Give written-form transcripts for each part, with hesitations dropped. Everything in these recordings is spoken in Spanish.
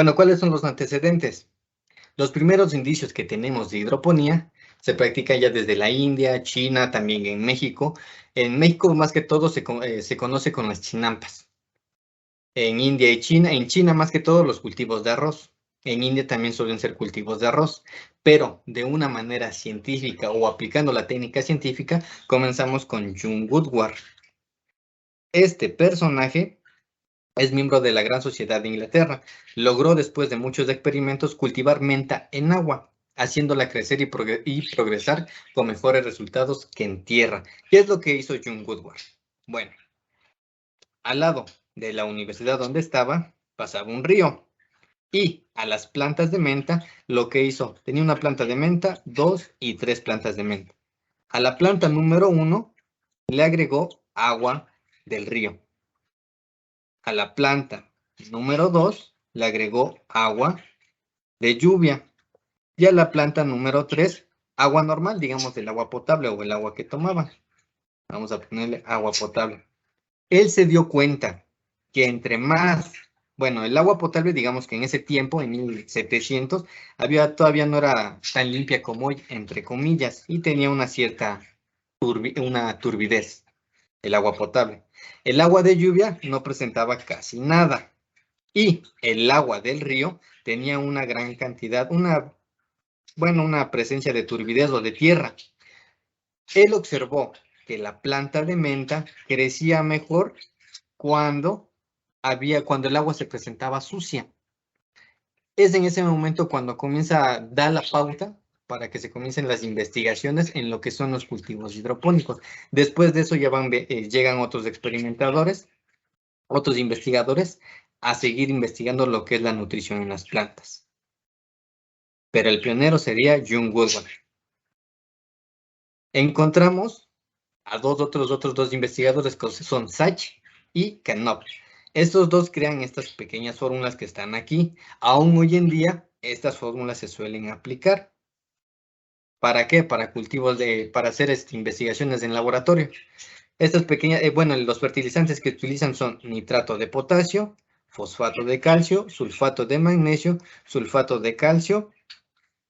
Bueno, ¿cuáles son los antecedentes? Los primeros indicios que tenemos de hidroponía se practican ya desde la India, China, también en México. En México, más que todo, se conoce con las chinampas. En India y China, en China más que todo los cultivos de arroz. En India también suelen ser cultivos de arroz, pero de una manera científica o aplicando la técnica científica, comenzamos con John Woodward. Este personaje es miembro de la Gran Sociedad de Inglaterra. Logró, después de muchos experimentos, cultivar menta en agua, haciéndola crecer y progresar con mejores resultados que en tierra. ¿Qué es lo que hizo John Woodward? Bueno, al lado de la universidad donde estaba, pasaba un río. Y a las plantas de menta, lo que hizo, tenía una planta de menta, 2 y 3 plantas de menta. A la planta número 1 le agregó agua del río. A la planta número 2 le agregó agua de lluvia. Y a la planta número 3, agua normal, digamos el agua potable o el agua que tomaba. Vamos a ponerle agua potable. Él se dio cuenta que entre más, bueno, el agua potable, digamos que en ese tiempo, en 1700, todavía no era tan limpia como hoy, entre comillas, y tenía una cierta una turbidez, el agua potable. El agua de lluvia no presentaba casi nada, y el agua del río tenía una gran cantidad, una presencia de turbidez o de tierra. Él observó que la planta de menta crecía mejor cuando cuando el agua se presentaba sucia. Es en ese momento cuando comienza a dar la pauta para que se comiencen las investigaciones en lo que son los cultivos hidropónicos. Después de eso ya llegan otros experimentadores, otros investigadores, a seguir investigando lo que es la nutrición en las plantas. Pero el pionero sería John Woodward. Encontramos a otros dos investigadores que son Sachs y Canop. Estos dos crean estas pequeñas fórmulas que están aquí. Aún hoy en día, estas fórmulas se suelen aplicar. ¿Para qué? Para para hacer investigaciones en laboratorio. Estas pequeñas, los fertilizantes que utilizan son nitrato de potasio, fosfato de calcio, sulfato de magnesio, sulfato de calcio,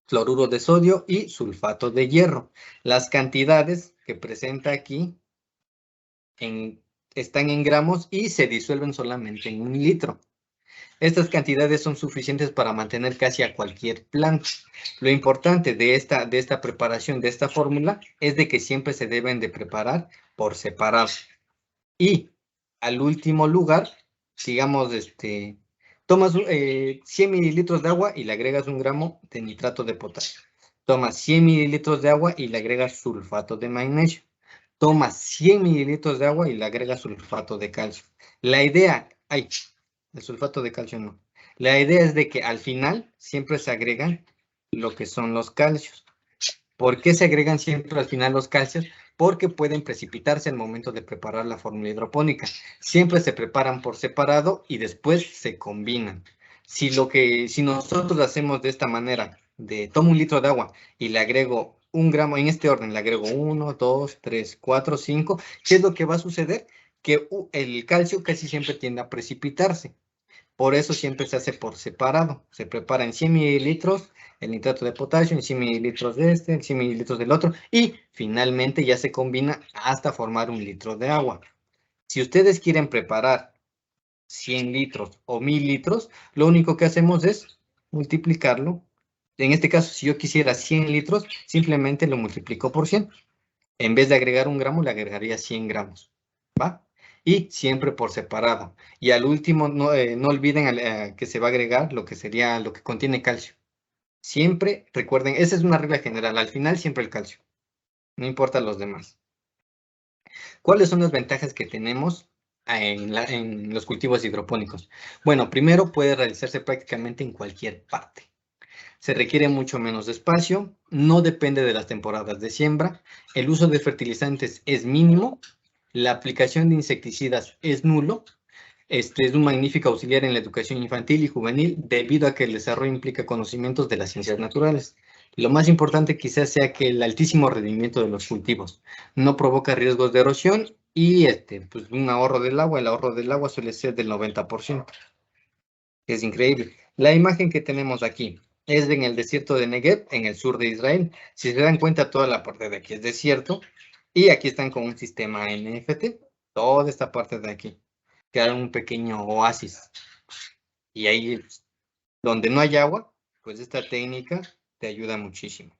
cloruro de sodio y sulfato de hierro. Las cantidades que presenta aquí están en gramos y se disuelven solamente en 1 litro. Estas cantidades son suficientes para mantener casi a cualquier planta. Lo importante de esta preparación, de esta fórmula, es de que siempre se deben de preparar por separado. Y al último lugar, digamos, tomas 100 mililitros de agua y le agregas 1 gramo de nitrato de potasio. Tomas 100 mililitros de agua y le agregas sulfato de magnesio. Tomas 100 mililitros de agua y le agregas sulfato de calcio. La idea, el sulfato de calcio no. La idea es de que al final siempre se agregan lo que son los calcios. ¿Por qué se agregan siempre al final los calcios? Porque pueden precipitarse al momento de preparar la fórmula hidropónica. Siempre se preparan por separado y después se combinan. Si nosotros lo hacemos de esta manera, tomo 1 litro de agua y le agrego 1 gramo, en este orden, le agrego 1, 2, 3, 4, 5, ¿qué es lo que va a suceder? Que el calcio casi siempre tiende a precipitarse. Por eso siempre se hace por separado. Se prepara en 100 mililitros el nitrato de potasio, en 100 mililitros de en 100 mililitros del otro, y finalmente ya se combina hasta formar 1 litro de agua. Si ustedes quieren preparar 100 litros o 1000 litros, lo único que hacemos es multiplicarlo. En este caso, si yo quisiera 100 litros, simplemente lo multiplico por 100. En vez de agregar 1 gramo, le agregaría 100 gramos. ¿Va? Y siempre por separado. Y al último, no olviden que se va a agregar lo que sería lo que contiene calcio. Siempre recuerden, esa es una regla general. Al final, siempre el calcio. No importa los demás. ¿Cuáles son las ventajas que tenemos en los cultivos hidropónicos? Bueno, primero puede realizarse prácticamente en cualquier parte. Se requiere mucho menos espacio, no depende de las temporadas de siembra, el uso de fertilizantes es mínimo, la aplicación de insecticidas es nulo. Este es un magnífico auxiliar en la educación infantil y juvenil debido a que el desarrollo implica conocimientos de las ciencias naturales. Lo más importante quizás sea que el altísimo rendimiento de los cultivos no provoca riesgos de erosión y pues un ahorro del agua. El ahorro del agua suele ser del 90%. Es increíble. La imagen que tenemos aquí es en el desierto de Negev, en el sur de Israel. Si se dan cuenta, toda la parte de aquí es desierto. Y aquí están con un sistema NFT. Toda esta parte de aquí. Queda un pequeño oasis. Y ahí, donde no hay agua, pues esta técnica te ayuda muchísimo.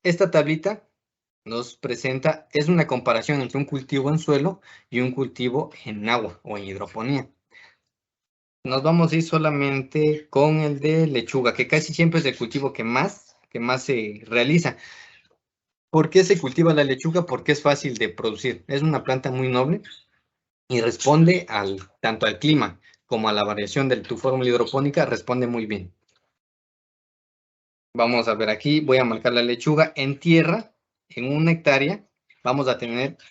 Esta tablita nos presenta, es una comparación entre un cultivo en suelo y un cultivo en agua o en hidroponía. Nos vamos a ir solamente con el de lechuga, que casi siempre es el cultivo que más se realiza. ¿Por qué se cultiva la lechuga? Porque es fácil de producir. Es una planta muy noble y responde tanto al clima como a la variación de tu fórmula hidropónica, responde muy bien. Vamos a ver aquí, voy a marcar la lechuga en tierra, en 1 hectárea, vamos a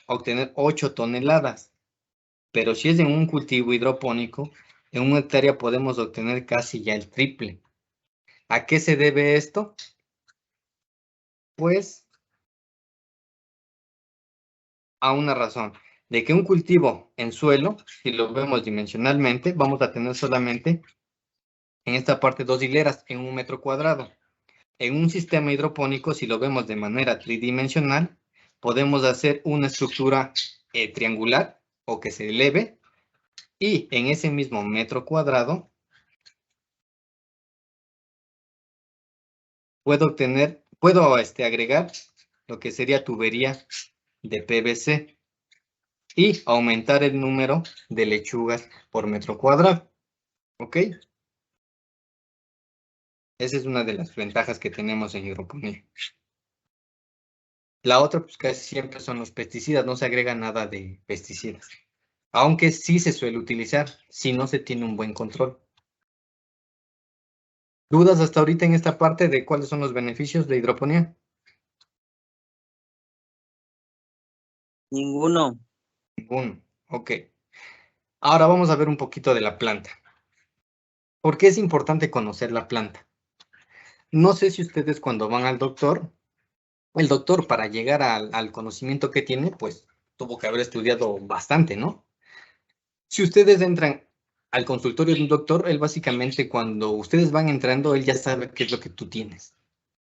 obtener 8 toneladas. Pero si es en un cultivo hidropónico, en 1 hectárea podemos obtener casi ya el triple. ¿A qué se debe esto? Pues a una razón, de que un cultivo en suelo, si lo vemos dimensionalmente, vamos a tener solamente en esta parte 2 hileras en 1 metro cuadrado. En un sistema hidropónico, si lo vemos de manera tridimensional, podemos hacer una estructura triangular o que se eleve y en ese mismo metro cuadrado puedo agregar lo que sería tubería de PVC y aumentar el número de lechugas por metro cuadrado. ¿Ok? Esa es una de las ventajas que tenemos en hidroponía. La otra, pues casi siempre son los pesticidas, no se agrega nada de pesticidas. Aunque sí se suele utilizar si no se tiene un buen control. ¿Dudas hasta ahorita en esta parte de cuáles son los beneficios de hidroponía? Ninguno. Ninguno. Ok. Ahora vamos a ver un poquito de la planta. ¿Por qué es importante conocer la planta? No sé si ustedes cuando van al doctor, el doctor para llegar al conocimiento que tiene, pues tuvo que haber estudiado bastante, ¿no? Si ustedes entran al consultorio de un doctor, él básicamente cuando ustedes van entrando, él ya sabe qué es lo que tú tienes.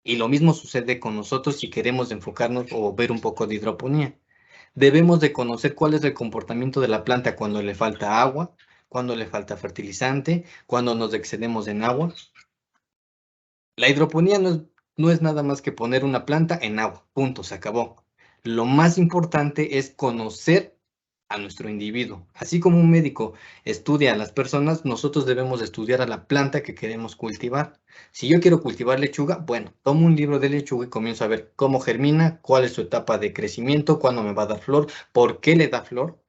Y lo mismo sucede con nosotros si queremos enfocarnos o ver un poco de hidroponía. Debemos de conocer cuál es el comportamiento de la planta cuando le falta agua, cuando le falta fertilizante, cuando nos excedemos en agua. La hidroponía no es nada más que poner una planta en agua, punto, se acabó. Lo más importante es conocer a nuestro individuo. Así como un médico estudia a las personas, nosotros debemos estudiar a la planta que queremos cultivar. Si yo quiero cultivar lechuga, bueno, tomo un libro de lechuga y comienzo a ver cómo germina, cuál es su etapa de crecimiento, cuándo me va a dar flor, por qué le da flor.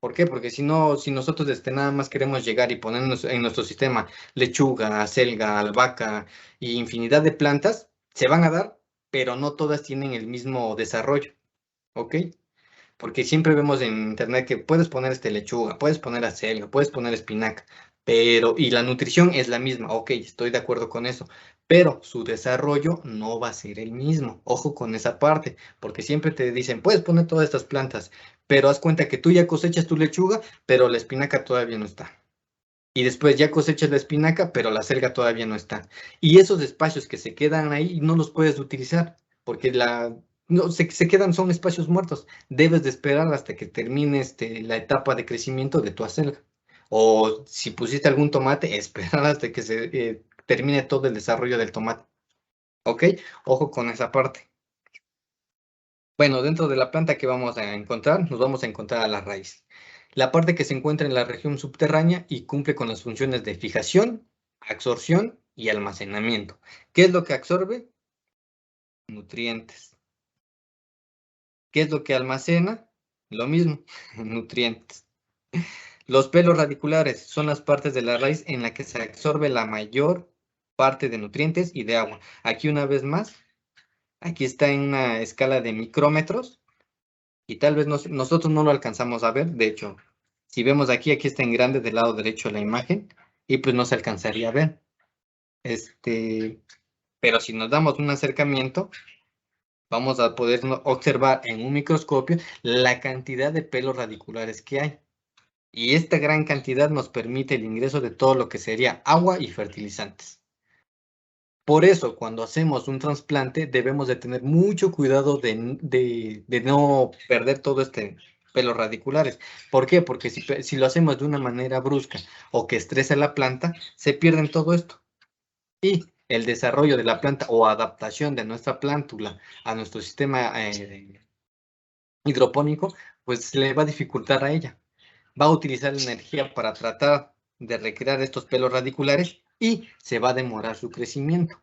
¿Por qué? Porque si no, si nosotros nada más queremos llegar y ponernos en nuestro sistema lechuga, acelga, albahaca y infinidad de plantas, se van a dar, pero no todas tienen el mismo desarrollo, ¿ok? Porque siempre vemos en internet que puedes poner lechuga, puedes poner acelga, puedes poner espinaca, y la nutrición es la misma, ok, estoy de acuerdo con eso, pero su desarrollo no va a ser el mismo. Ojo con esa parte, porque siempre te dicen, puedes poner todas estas plantas, pero haz cuenta que tú ya cosechas tu lechuga, pero la espinaca todavía no está. Y después ya cosechas la espinaca, pero la selga todavía no está. Y esos espacios que se quedan ahí no los puedes utilizar, porque no, se quedan, son espacios muertos. Debes de esperar hasta que termine la etapa de crecimiento de tu acelga. O si pusiste algún tomate, esperar hasta que se termine todo el desarrollo del tomate. ¿Ok? Ojo con esa parte. Bueno, dentro de la planta que vamos a encontrar, nos vamos a encontrar a la raíz. La parte que se encuentra en la región subterránea y cumple con las funciones de fijación, absorción y almacenamiento. ¿Qué es lo que absorbe? Nutrientes. ¿Qué es lo que almacena? Lo mismo, nutrientes. Los pelos radiculares son las partes de la raíz en la que se absorbe la mayor parte de nutrientes y de agua. Aquí una vez más, aquí está en una escala de micrómetros. Y tal vez nosotros no lo alcanzamos a ver. De hecho, si vemos aquí está en grande del lado derecho de la imagen y pues no se alcanzaría a ver. Pero si nos damos un acercamiento, vamos a poder observar en un microscopio la cantidad de pelos radiculares que hay. Y esta gran cantidad nos permite el ingreso de todo lo que sería agua y fertilizantes. Por eso, cuando hacemos un trasplante, debemos de tener mucho cuidado de no perder todo este pelos radiculares. ¿Por qué? Porque si lo hacemos de una manera brusca o que estresa la planta, se pierden todo esto. Y el desarrollo de la planta o adaptación de nuestra plántula a nuestro sistema hidropónico, pues le va a dificultar a ella. Va a utilizar la energía para tratar de recrear estos pelos radiculares y se va a demorar su crecimiento.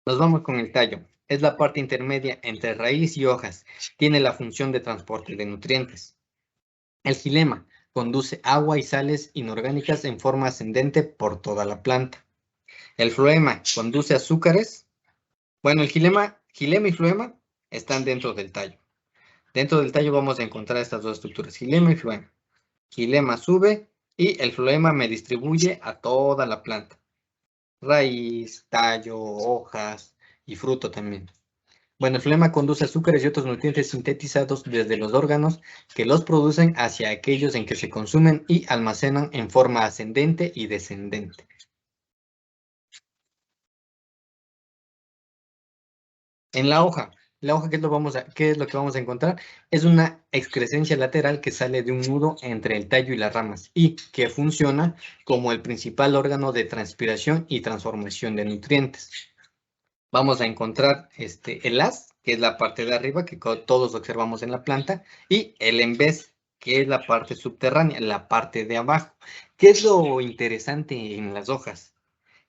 Nos vamos con el tallo. Es la parte intermedia entre raíz y hojas. Tiene la función de transporte de nutrientes. El xilema conduce agua y sales inorgánicas en forma ascendente por toda la planta. El floema conduce azúcares. Bueno, el xilema y floema están dentro del tallo. Dentro del tallo vamos a encontrar estas dos estructuras, xilema y floema. Xilema sube y el floema me distribuye a toda la planta. Raíz, tallo, hojas y fruto también. Bueno, el flema conduce azúcares y otros nutrientes sintetizados desde los órganos que los producen hacia aquellos en que se consumen y almacenan en forma ascendente y descendente. En la hoja, ¿qué es lo que vamos a encontrar? Es una excrescencia lateral que sale de un nudo entre el tallo y las ramas y que funciona como el principal órgano de transpiración y transformación de nutrientes. Vamos a encontrar el haz, que es la parte de arriba que todos observamos en la planta, y el embés, que es la parte subterránea, la parte de abajo. ¿Qué es lo interesante en las hojas?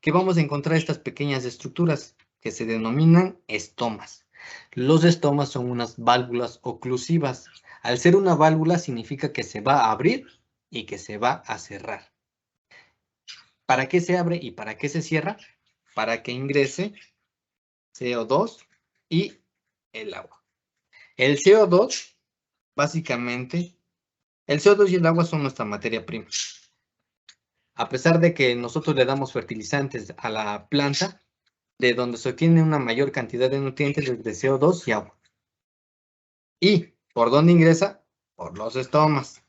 Que vamos a encontrar estas pequeñas estructuras que se denominan estomas. Los estomas son unas válvulas oclusivas. Al ser una válvula significa que se va a abrir y que se va a cerrar. ¿Para qué se abre y para qué se cierra? Para que ingrese CO2 y el agua. El CO2, básicamente, el CO2 y el agua son nuestra materia prima. A pesar de que nosotros le damos fertilizantes a la planta, de donde se obtiene una mayor cantidad de nutrientes es de CO2 y agua. ¿Y por dónde ingresa? Por los estomas.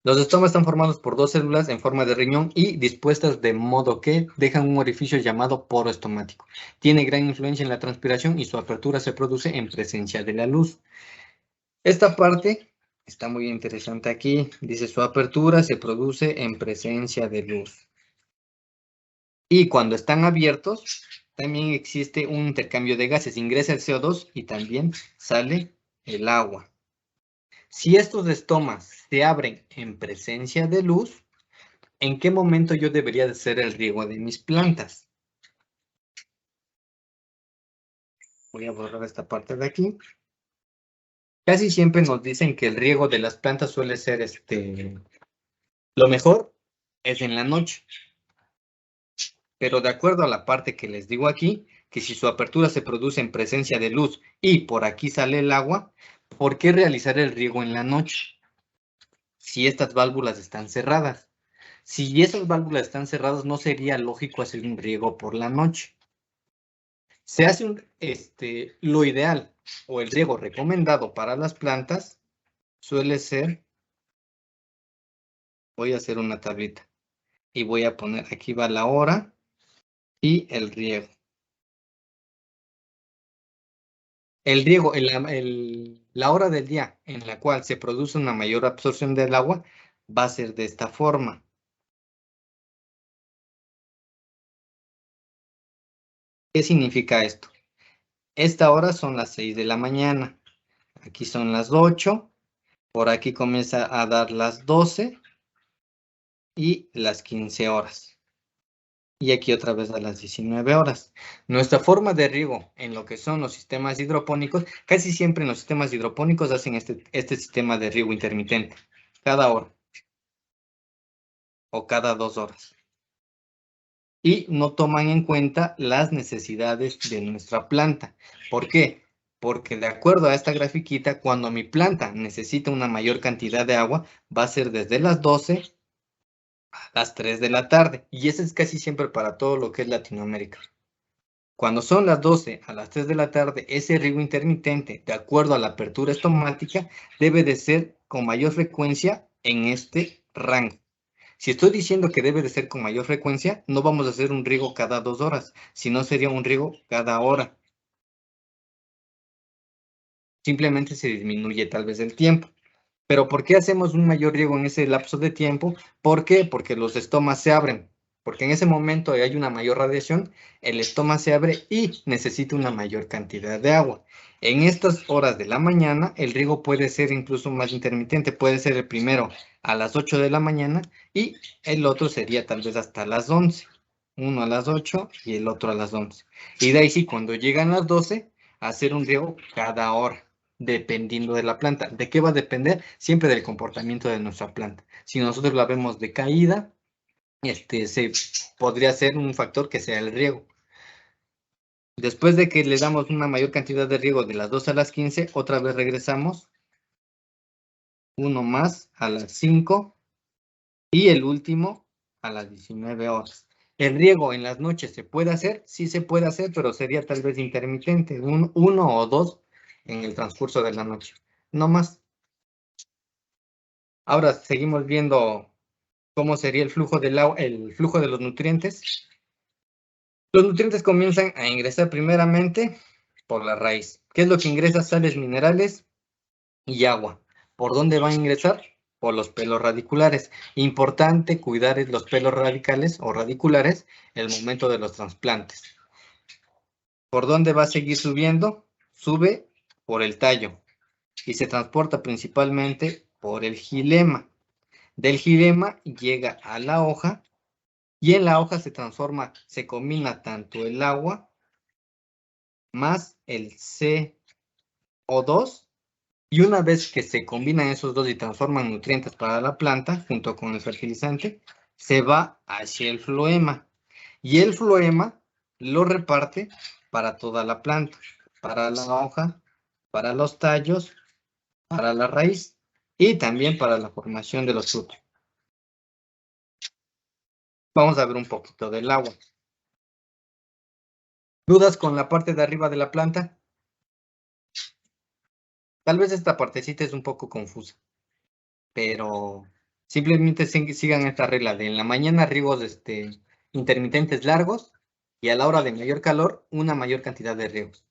Los estomas están formados por dos células en forma de riñón y dispuestas de modo que dejan un orificio llamado poro estomático. Tiene gran influencia en la transpiración y su apertura se produce en presencia de la luz. Esta parte está muy interesante aquí. Dice su apertura se produce en presencia de luz. Y cuando están abiertos, también existe un intercambio de gases. Ingresa el CO2 y también sale el agua. Si estos estomas se abren en presencia de luz, ¿en qué momento yo debería de hacer el riego de mis plantas? Voy a borrar esta parte de aquí. Casi siempre nos dicen que el riego de las plantas suele ser lo mejor es en la noche. Pero de acuerdo a la parte que les digo aquí, que si su apertura se produce en presencia de luz y por aquí sale el agua, ¿por qué realizar el riego en la noche? Si estas válvulas están cerradas. Si esas válvulas están cerradas, no sería lógico hacer un riego por la noche. Se hace lo ideal o el riego recomendado para las plantas suele ser, voy a hacer una tablita y voy a poner, aquí va la hora y el riego. El riego, la hora del día en la cual se produce una mayor absorción del agua va a ser de esta forma. ¿Qué significa esto? Esta hora son las 6 de la mañana. Aquí son las 8. Por aquí comienza a dar las 12 y las 15 horas. Y aquí otra vez a las 19 horas. Nuestra forma de riego en lo que son los sistemas hidropónicos, casi siempre en los sistemas hidropónicos hacen este sistema de riego intermitente, cada hora o cada 2 horas. Y no toman en cuenta las necesidades de nuestra planta. ¿Por qué? Porque de acuerdo a esta grafiquita, cuando mi planta necesita una mayor cantidad de agua, va a ser desde las 12 a las 3 de la tarde. Y eso es casi siempre para todo lo que es Latinoamérica. Cuando son las 12 a las 3 de la tarde, ese riego intermitente, de acuerdo a la apertura estomática, debe de ser con mayor frecuencia en este rango. Si estoy diciendo que debe de ser con mayor frecuencia, no vamos a hacer un riego cada 2 horas, sino sería un riego cada hora. Simplemente se disminuye tal vez el tiempo. Pero ¿por qué hacemos un mayor riego en ese lapso de tiempo? ¿Por qué? Porque los estomas se abren. Porque en ese momento hay una mayor radiación, el estómago se abre y necesita una mayor cantidad de agua. En estas horas de la mañana, el riego puede ser incluso más intermitente. Puede ser el primero a las 8 de la mañana y el otro sería tal vez hasta las 11. Uno a las 8 y el otro a las 11. Y de ahí sí, cuando llegan las 12, hacer un riego cada hora, dependiendo de la planta. ¿De qué va a depender? Siempre del comportamiento de nuestra planta. Si nosotros la vemos decaída, se podría ser un factor que sea el riego. Después de que le damos una mayor cantidad de riego de las 2 a las 15, otra vez regresamos. Uno más a las 5 y el último a las 19 horas. ¿El riego en las noches se puede hacer? Sí se puede hacer, pero sería tal vez intermitente, uno o dos en el transcurso de la noche, no más. Ahora seguimos viendo cómo sería el flujo del agua, el flujo de los nutrientes. Los nutrientes comienzan a ingresar primeramente por la raíz. ¿Qué es lo que ingresa? Sales minerales y agua. ¿Por dónde van a ingresar? Por los pelos radiculares. Importante cuidar los pelos radicales o radiculares el momento de los trasplantes. ¿Por dónde va a seguir subiendo? Sube por el tallo y se transporta principalmente por el xilema. Del xilema llega a la hoja y en la hoja se transforma, se combina tanto el agua más el CO2 y una vez que se combinan esos dos y transforman nutrientes para la planta junto con el fertilizante, se va hacia el floema y el floema lo reparte para toda la planta, para la hoja, para los tallos, para la raíz y también para la formación de los frutos. Vamos a ver un poquito del agua. ¿Dudas con la parte de arriba de la planta? Tal vez esta partecita es un poco confusa, pero simplemente sigan esta regla de en la mañana riegos intermitentes largos y a la hora de mayor calor una mayor cantidad de riegos.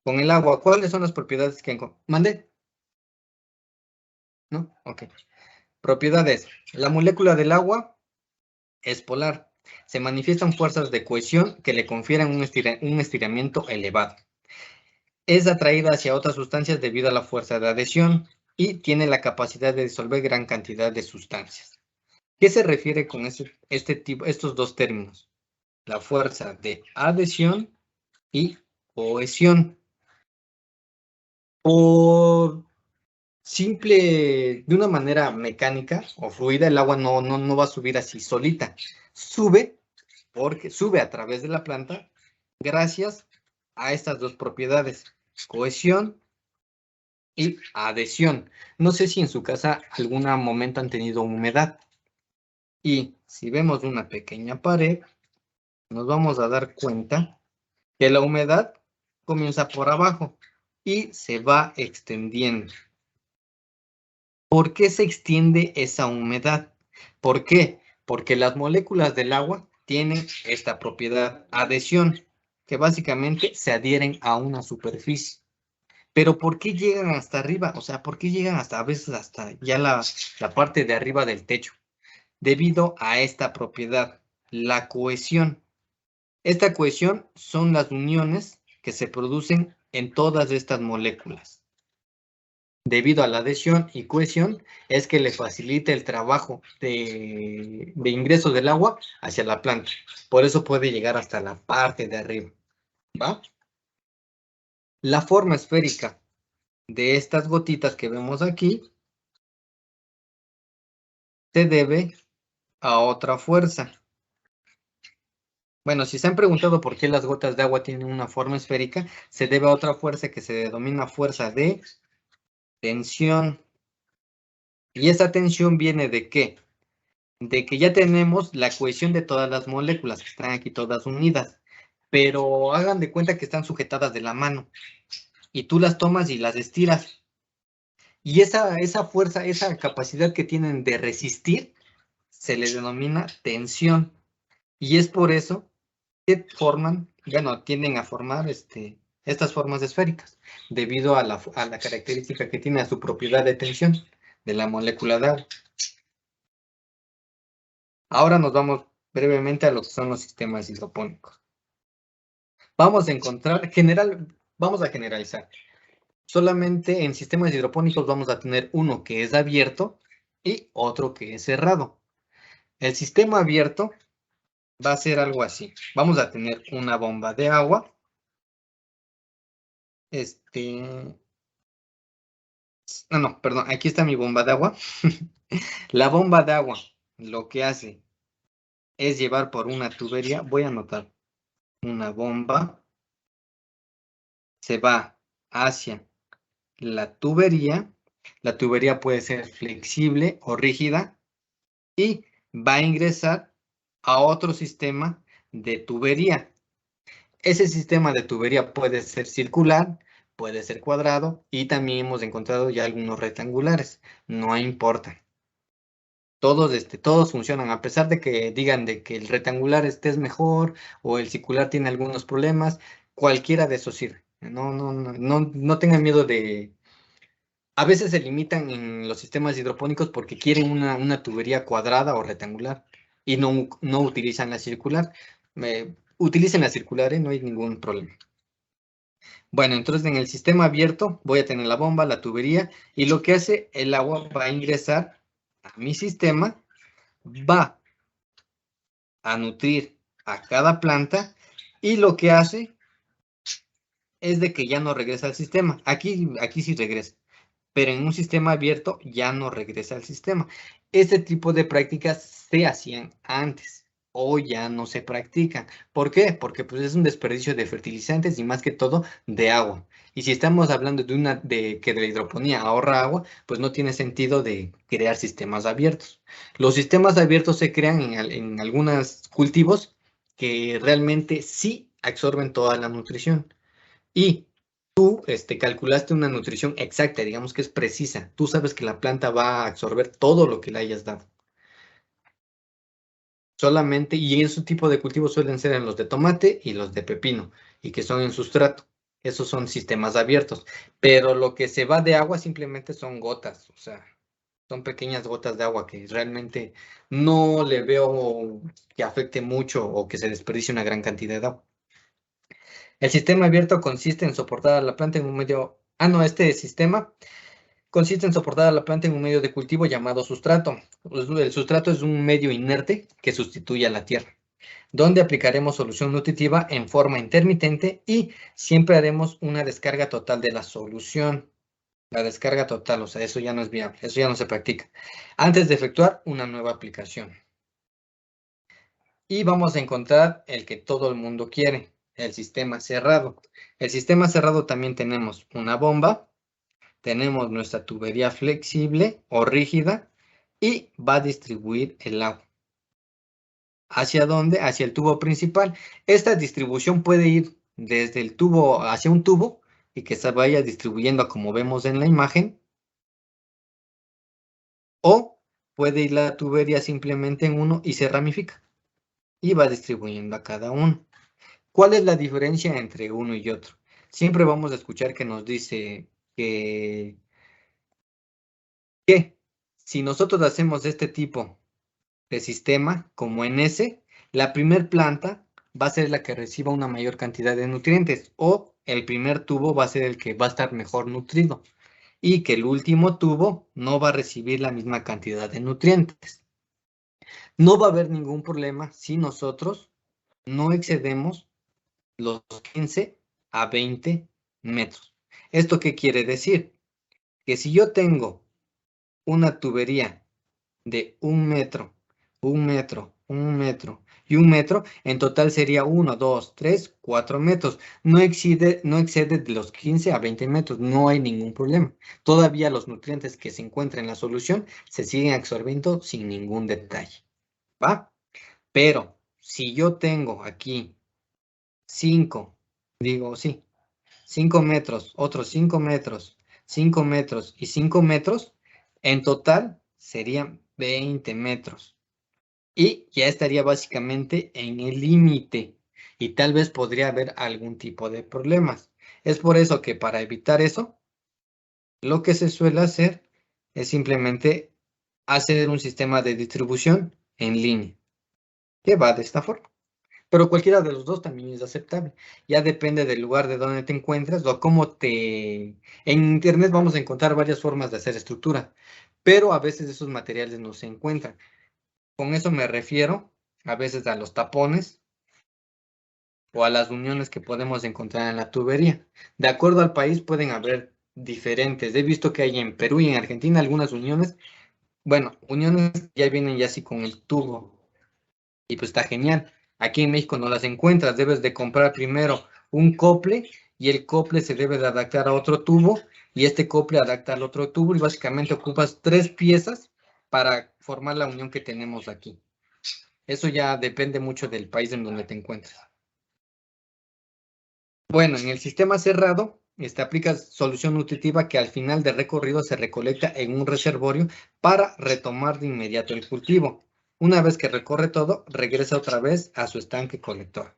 Con el agua, ¿cuáles son las propiedades que ¿Mande? ¿No? Ok. Propiedades. La molécula del agua es polar. Se manifiestan fuerzas de cohesión que le confieren un estiramiento elevado. Es atraída hacia otras sustancias debido a la fuerza de adhesión y tiene la capacidad de disolver gran cantidad de sustancias. ¿Qué se refiere con estos dos términos? La fuerza de adhesión y cohesión. Por de una manera mecánica o fluida, el agua no va a subir así solita. Sube porque sube a través de la planta gracias a estas dos propiedades, cohesión y adhesión. No sé si en su casa algún momento han tenido humedad. Y si vemos una pequeña pared, nos vamos a dar cuenta que la humedad comienza por abajo y se va extendiendo. ¿Por qué se extiende esa humedad? ¿Por qué? Porque las moléculas del agua tienen esta propiedad, adhesión, que básicamente se adhieren a una superficie. Pero ¿por qué llegan hasta arriba? O sea, ¿por qué llegan a veces hasta ya la parte de arriba del techo? Debido a esta propiedad, la cohesión. Esta cohesión son las uniones que se producen en todas estas moléculas. Debido a la adhesión y cohesión, es que le facilita el trabajo de ingreso del agua hacia la planta. Por eso puede llegar hasta la parte de arriba. ¿Va? La forma esférica de estas gotitas que vemos aquí se debe a otra fuerza. Bueno, si se han preguntado por qué las gotas de agua tienen una forma esférica, se debe a otra fuerza que se denomina fuerza de tensión. ¿Y esa tensión viene de qué? de que ya tenemos la cohesión de todas las moléculas que están aquí todas unidas, pero hagan de cuenta que están sujetadas de la mano y tú las tomas y las estiras. Y esa fuerza, esa capacidad que tienen de resistir, se les denomina tensión. Y es por eso que forman, bueno, tienden a formar estas formas esféricas, debido a la característica que tiene a su propiedad de tensión de la molécula de agua. Ahora nos vamos brevemente a lo que son los sistemas hidropónicos. Vamos a generalizar. Solamente en sistemas hidropónicos vamos a tener uno que es abierto y otro que es cerrado. El sistema abierto va a ser algo así. Vamos a tener una bomba de agua. No, perdón, aquí está mi bomba de agua. La bomba de agua lo que hace es llevar por una tubería. Voy a anotar una bomba. Se va hacia la tubería. La tubería puede ser flexible o rígida y va a ingresar a otro sistema de tubería. Ese sistema de tubería puede ser circular, puede ser cuadrado y también hemos encontrado ya algunos rectangulares. No importa. Todos funcionan, a pesar de que digan de que el rectangular es mejor o el circular tiene algunos problemas, cualquiera de esos sirve. No tengan miedo de... A veces se limitan en los sistemas hidropónicos porque quieren una tubería cuadrada o rectangular y no utilizan la circular. Utilicen la circular, no hay ningún problema. Bueno, entonces en el sistema abierto voy a tener la bomba, la tubería, y lo que hace el agua va a ingresar a mi sistema, va a nutrir a cada planta, y lo que hace es de que ya no regresa al sistema. Aquí sí regresa, pero en un sistema abierto ya no regresa al sistema. Este tipo de prácticas se hacían antes. Hoy ya no se practican. ¿Por qué? Porque pues, es un desperdicio de fertilizantes y más que todo de agua. Y si estamos hablando de que la hidroponía ahorra agua, pues no tiene sentido de crear sistemas abiertos. Los sistemas abiertos se crean en algunos cultivos que realmente sí absorben toda la nutrición. Y calculaste una nutrición exacta, digamos que es precisa. Tú sabes que la planta va a absorber todo lo que le hayas dado. Solamente, y ese tipo de cultivos suelen ser en los de tomate y los de pepino, y que son en sustrato. Esos son sistemas abiertos. Pero lo que se va de agua simplemente son gotas, o sea, son pequeñas gotas de agua que realmente no le veo que afecte mucho o que se desperdicie una gran cantidad de agua. El sistema abierto consiste en soportar a la planta en un medio... este sistema consiste en soportar a la planta en un medio de cultivo llamado sustrato. El sustrato es un medio inerte que sustituye a la tierra, donde aplicaremos solución nutritiva en forma intermitente y siempre haremos una descarga total de la solución. La descarga total, o sea, eso ya no es viable, eso ya no se practica, antes de efectuar una nueva aplicación. Y vamos a encontrar el que todo el mundo quiere, el sistema cerrado. El sistema cerrado también tenemos una bomba, tenemos nuestra tubería flexible o rígida y va a distribuir el agua. ¿Hacia dónde? Hacia el tubo principal. Esta distribución puede ir desde el tubo hacia un tubo y que se vaya distribuyendo como vemos en la imagen, o puede ir la tubería simplemente en uno y se ramifica y va distribuyendo a cada uno. ¿Cuál es la diferencia entre uno y otro? Siempre vamos a escuchar que nos dice que si nosotros hacemos este tipo de sistema, como en ese, la primer planta va a ser la que reciba una mayor cantidad de nutrientes, o el primer tubo va a ser el que va a estar mejor nutrido, y que el último tubo no va a recibir la misma cantidad de nutrientes. No va a haber ningún problema si nosotros no excedemos los 15 a 20 metros. ¿Esto qué quiere decir? Que si yo tengo una tubería de 1 metro, 1 metro, 1 metro y 1 metro, en total sería 1, 2, 3, 4 metros. No excede de los 15 a 20 metros, no hay ningún problema. Todavía los nutrientes que se encuentran en la solución se siguen absorbiendo sin ningún detalle. ¿va? Pero si yo tengo aquí 5, digo, sí, 5 metros, otros 5 metros, 5 metros y 5 metros, en total serían 20 metros. Y ya estaría básicamente en el límite y tal vez podría haber algún tipo de problemas. Es por eso que para evitar eso, lo que se suele hacer es simplemente hacer un sistema de distribución en línea, que va de esta forma. Pero cualquiera de los dos también es aceptable. Ya depende del lugar de donde te encuentres o cómo te... En Internet vamos a encontrar varias formas de hacer estructura, pero a veces esos materiales no se encuentran. Con eso me refiero a veces a los tapones o a las uniones que podemos encontrar en la tubería. De acuerdo al país pueden haber diferentes. He visto que hay en Perú y en Argentina algunas uniones, bueno, uniones que ya vienen ya así con el tubo y pues está genial. Aquí en México no las encuentras, debes de comprar primero un cople y el cople se debe de adaptar a otro tubo y este cople adapta al otro tubo y básicamente ocupas 3 piezas para formar la unión que tenemos aquí. Eso ya depende mucho del país en donde te encuentres. Bueno, en el sistema cerrado, aplicas solución nutritiva que al final del recorrido se recolecta en un reservorio para retomar de inmediato el cultivo. Una vez que recorre todo, regresa otra vez a su estanque colector.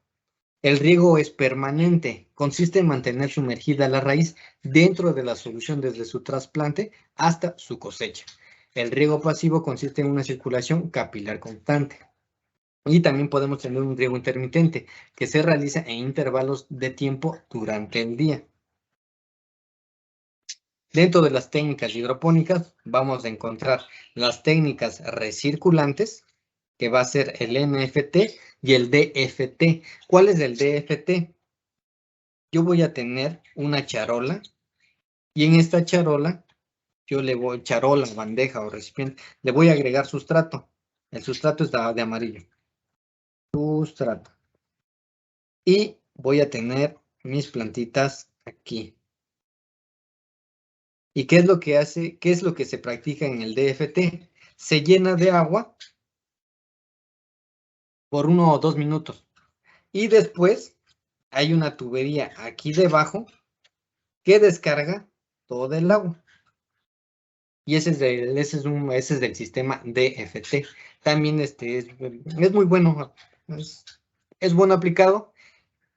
El riego es permanente, consiste en mantener sumergida la raíz dentro de la solución desde su trasplante hasta su cosecha. El riego pasivo consiste en una circulación capilar constante. Y también podemos tener un riego intermitente, que se realiza en intervalos de tiempo durante el día. Dentro de las técnicas hidropónicas vamos a encontrar las técnicas recirculantes, que va a ser el NFT y el DFT. ¿Cuál es el DFT? Yo voy a tener una charola y en esta charola, yo le voy, charola, bandeja o recipiente, le voy a agregar sustrato. El sustrato es de amarillo. Sustrato. Y voy a tener mis plantitas aquí. ¿Y qué es lo que hace? ¿Qué es lo que se practica en el DFT? Se llena de agua por 1 o 2 minutos. Y después hay una tubería aquí debajo que descarga todo el agua. Y ese es del sistema DFT. También es muy bueno. Es bueno aplicado,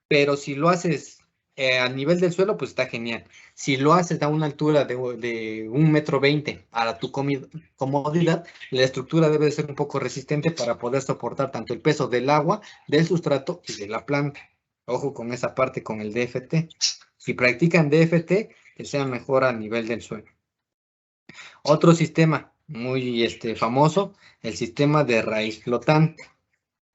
pero si lo haces a nivel del suelo, pues está genial. Si lo haces a una altura de 1,20 m para tu comodidad, la estructura debe ser un poco resistente para poder soportar tanto el peso del agua, del sustrato y de la planta. Ojo con esa parte con el DFT. Si practican DFT, que sea mejor a nivel del suelo. Otro sistema muy famoso, el sistema de raíz flotante.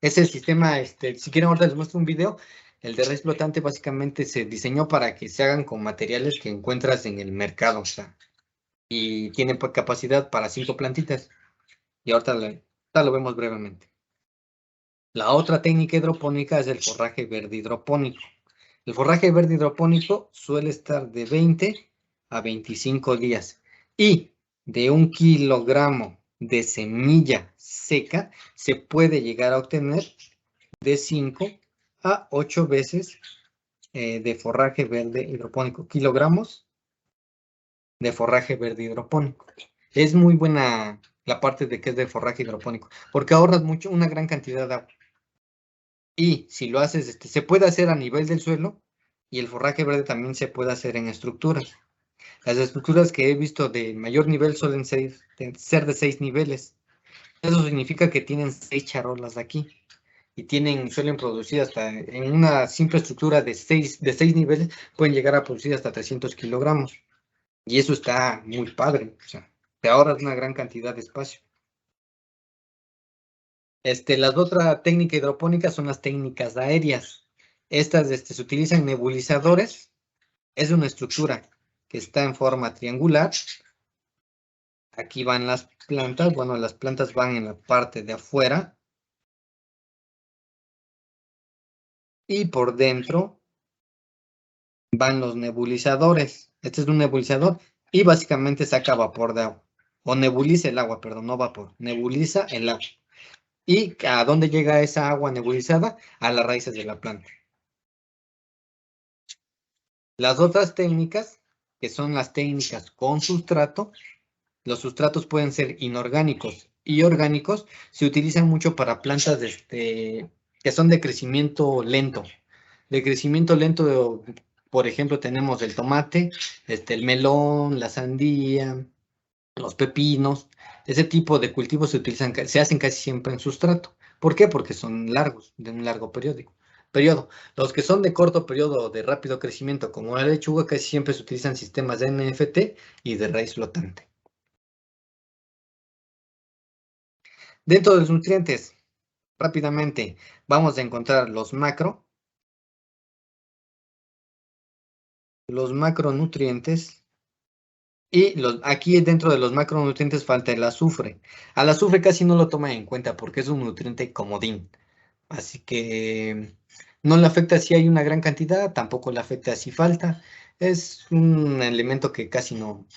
Ese sistema, si quieren ahorita les muestro un video, el de raíz flotante básicamente se diseñó para que se hagan con materiales que encuentras en el mercado, o sea, y tiene capacidad para 5 plantitas. Y ahorita lo vemos brevemente. La otra técnica hidropónica es el forraje verde hidropónico. El forraje verde hidropónico suele estar de 20 a 25 días y de 1 kilogramo de semilla seca se puede llegar a obtener de 5 a 8 veces de forraje verde hidropónico, kilogramos de forraje verde hidropónico. Es muy buena la parte de que es de forraje hidropónico, porque ahorras mucho, una gran cantidad de agua. Y si lo haces, se puede hacer a nivel del suelo y el forraje verde también se puede hacer en estructuras. Las estructuras que he visto de mayor nivel suelen ser de 6 niveles. Eso significa que tienen 6 charolas aquí. Y suelen producir hasta, en una simple estructura de 6 niveles, pueden llegar a producir hasta 300 kilogramos. Y eso está muy padre. O sea, te ahorras una gran cantidad de espacio. Las otras técnicas hidropónicas son las técnicas aéreas. Estas se utilizan nebulizadores. Es una estructura que está en forma triangular. Aquí van las plantas. Bueno, las plantas van en la parte de afuera. Y por dentro van los nebulizadores. Este es un nebulizador y básicamente saca vapor de agua. O nebuliza el agua, perdón, no vapor. Nebuliza el agua. ¿Y a dónde llega esa agua nebulizada? A las raíces de la planta. Las otras técnicas, que son las técnicas con sustrato, los sustratos pueden ser inorgánicos y orgánicos, se utilizan mucho para plantas que son de crecimiento lento. De crecimiento lento, por ejemplo, tenemos el tomate, el melón, la sandía, los pepinos. Ese tipo de cultivos se utilizan, se hacen casi siempre en sustrato. ¿Por qué? Porque son largos, de un largo periodo. Los que son de corto periodo o de rápido crecimiento, como la lechuga, casi siempre se utilizan sistemas de NFT y de raíz flotante. Dentro de los nutrientes, rápidamente, vamos a encontrar los macronutrientes. Y aquí dentro de los macronutrientes falta el azufre. Al azufre casi no lo toman en cuenta porque es un nutriente comodín. Así que no le afecta si hay una gran cantidad, tampoco le afecta si falta. Es un elemento que casi no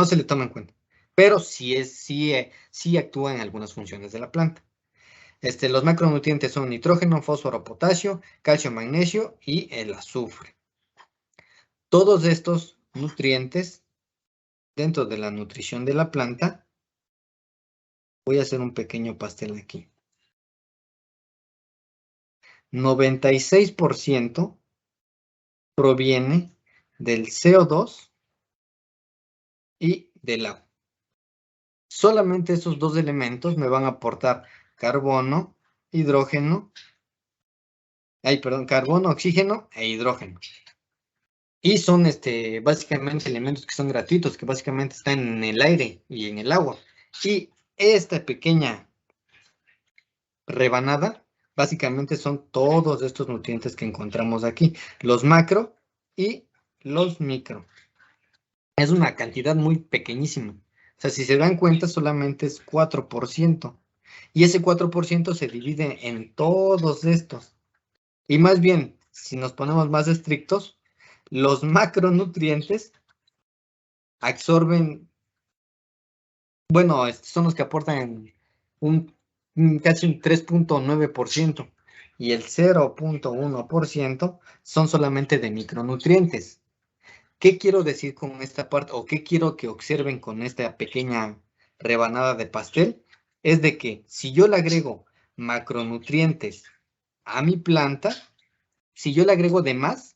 se le toma en cuenta. Pero sí actúa en algunas funciones de la planta. Los macronutrientes son nitrógeno, fósforo, potasio, calcio, magnesio y el azufre. Todos estos nutrientes dentro de la nutrición de la planta, voy a hacer un pequeño pastel aquí. 96% proviene del CO2 y del agua. Solamente esos dos elementos me van a aportar carbono, carbono, oxígeno e hidrógeno. Y son básicamente elementos que son gratuitos, que básicamente están en el aire y en el agua. Y esta pequeña rebanada, básicamente son todos estos nutrientes que encontramos aquí, los macro y los micro. Es una cantidad muy pequeñísima. O sea, si se dan cuenta, solamente es 4%. Y ese 4% se divide en todos estos. Y más bien, si nos ponemos más estrictos, los macronutrientes absorben, bueno, son los que aportan casi un 3.9% y el 0.1% son solamente de micronutrientes. ¿Qué quiero decir con esta parte o qué quiero que observen con esta pequeña rebanada de pastel? Es de que si yo le agrego macronutrientes a mi planta, si yo le agrego de más,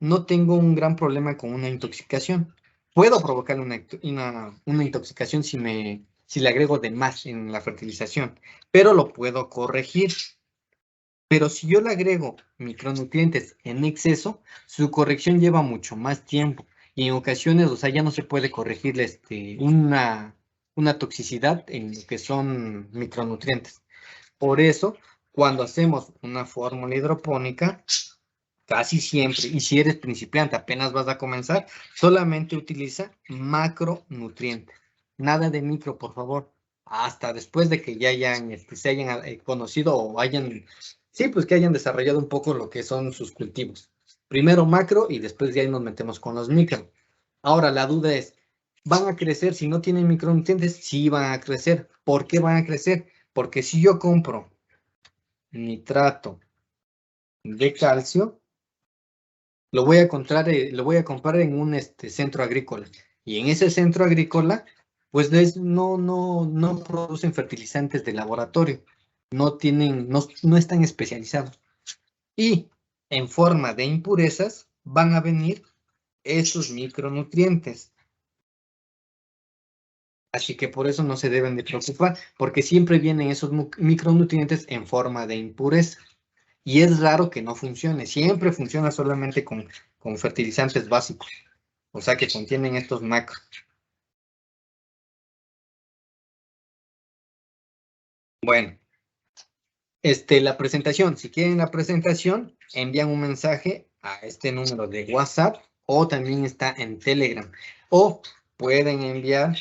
no tengo un gran problema con una intoxicación. Puedo provocar una intoxicación si le agrego de más en la fertilización, pero lo puedo corregir. Pero si yo le agrego micronutrientes en exceso, su corrección lleva mucho más tiempo y en ocasiones, o sea, ya no se puede corregirle una toxicidad en lo que son micronutrientes. Por eso, cuando hacemos una fórmula hidropónica, casi siempre, y si eres principiante, apenas vas a comenzar, solamente utiliza macronutrientes. Nada de micro, por favor. Hasta después de que ya se hayan conocido o sí, pues que hayan desarrollado un poco lo que son sus cultivos. Primero macro y después ya nos metemos con los micro. Ahora, la duda es, ¿van a crecer si no tienen micronutrientes? Sí van a crecer. ¿Por qué van a crecer? Porque si yo compro nitrato de calcio, lo voy a comprar en un centro agrícola. Y en ese centro agrícola, pues no producen fertilizantes de laboratorio. No están especializados. Y en forma de impurezas van a venir esos micronutrientes. Así que por eso no se deben de preocupar, porque siempre vienen esos micronutrientes en forma de impureza. Y es raro que no funcione. Siempre funciona solamente con fertilizantes básicos. O sea que contienen estos macros. Bueno, la presentación. Si quieren la presentación, envían un mensaje a este número de WhatsApp o también está en Telegram. O pueden enviar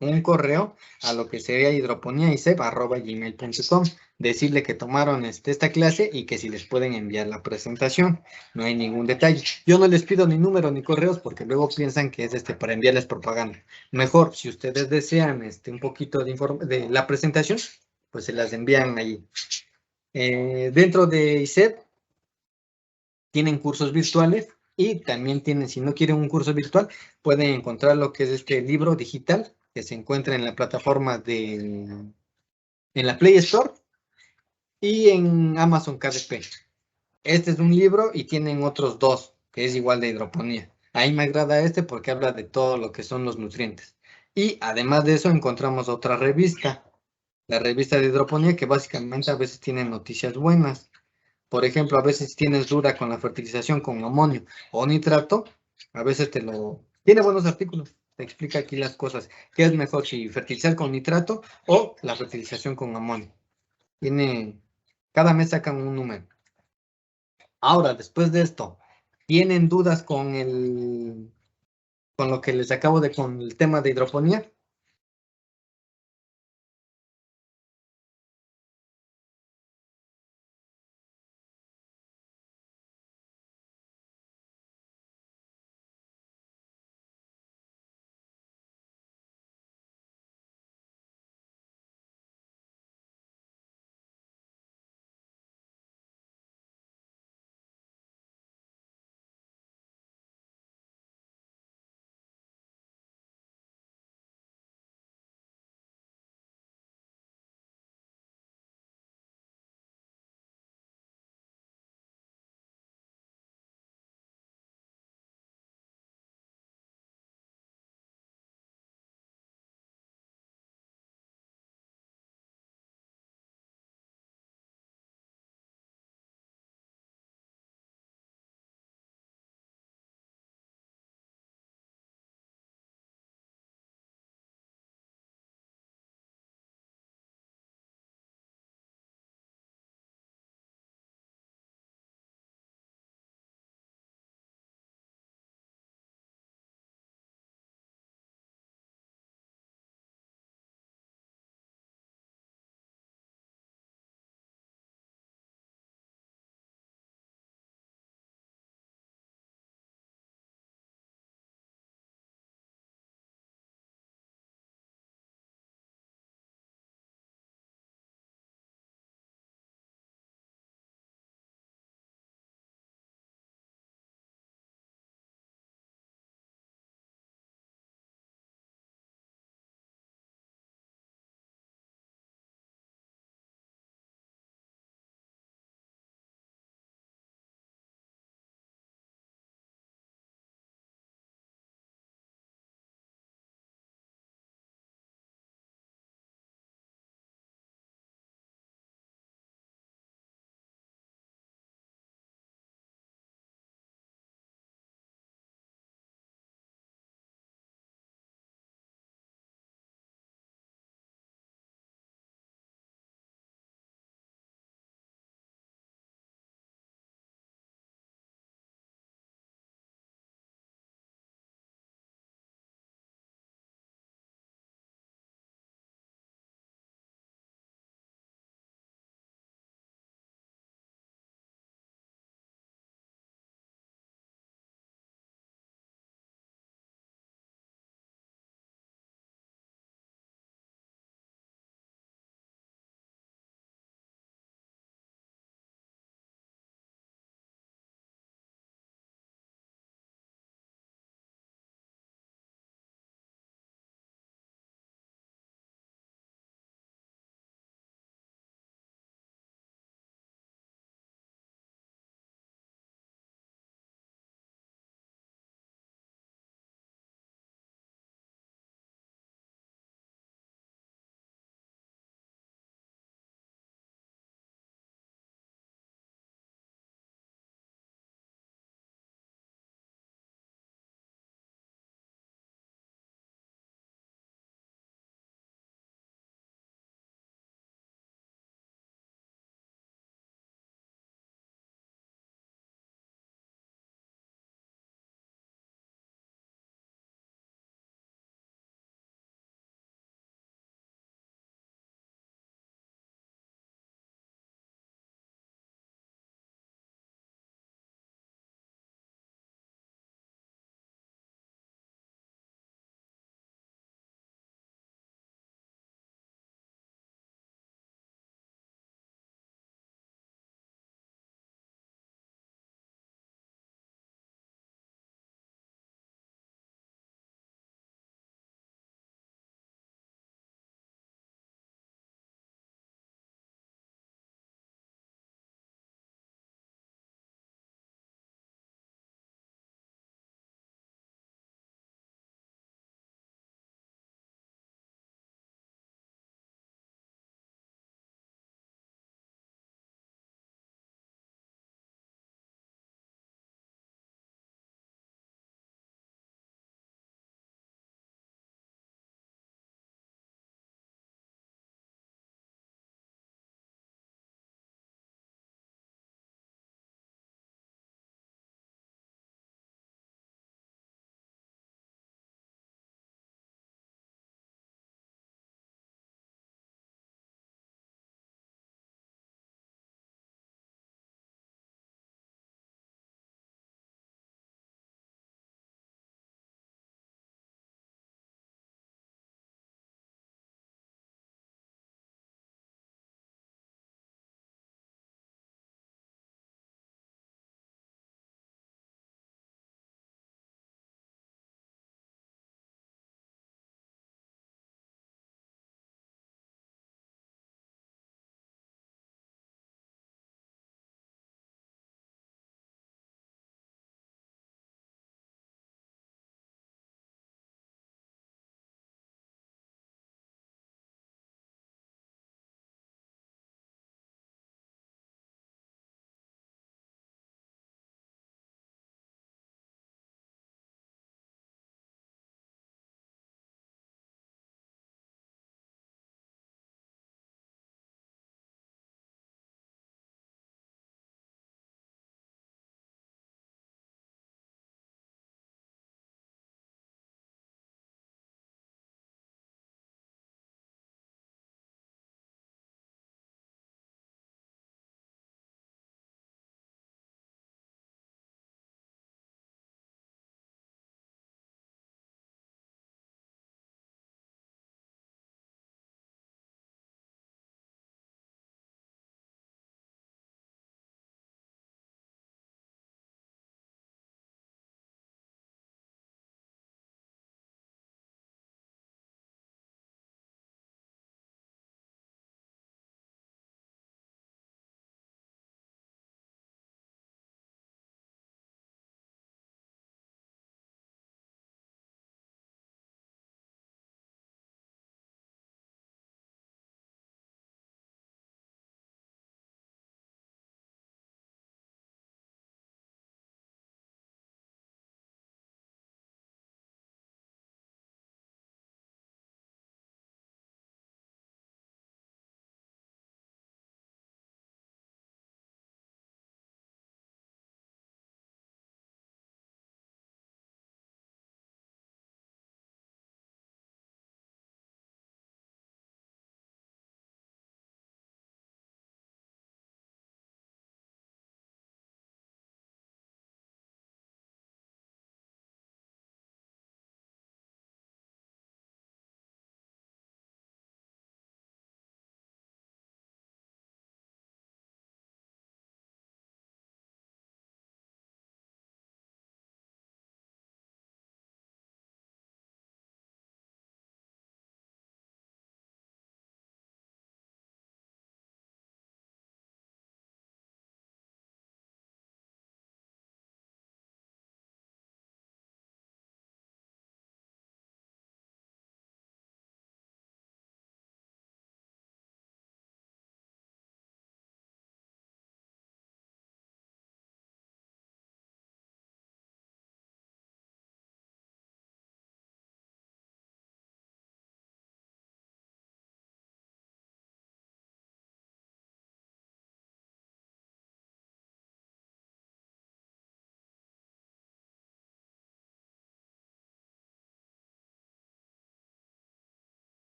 un correo a lo que sería hidroponiaicep@gmail.com. Decirle que tomaron esta clase y que si les pueden enviar la presentación. No hay ningún detalle. Yo no les pido ni número ni correos porque luego piensan que es para enviarles propaganda. Mejor, si ustedes desean un poquito de la presentación, pues se las envían allí. Dentro de ICEP tienen cursos virtuales y también tienen, si no quieren un curso virtual, pueden encontrar lo que es este libro digital que se encuentra en la plataforma en la Play Store y en Amazon KDP. Este es un libro y tienen otros dos, que es igual de hidroponía. A mí me agrada este porque habla de todo lo que son los nutrientes. Y además de eso encontramos otra revista, la revista de hidroponía, que básicamente a veces tiene noticias buenas. Por ejemplo, a veces tienes duda con la fertilización con amonio o nitrato, a veces tiene buenos artículos, te explica aquí las cosas. ¿Qué es mejor, si fertilizar con nitrato o la fertilización con amonio? Cada mes sacan un número. Ahora, después de esto, ¿tienen dudas con lo que les acabo con el tema de hidroponía?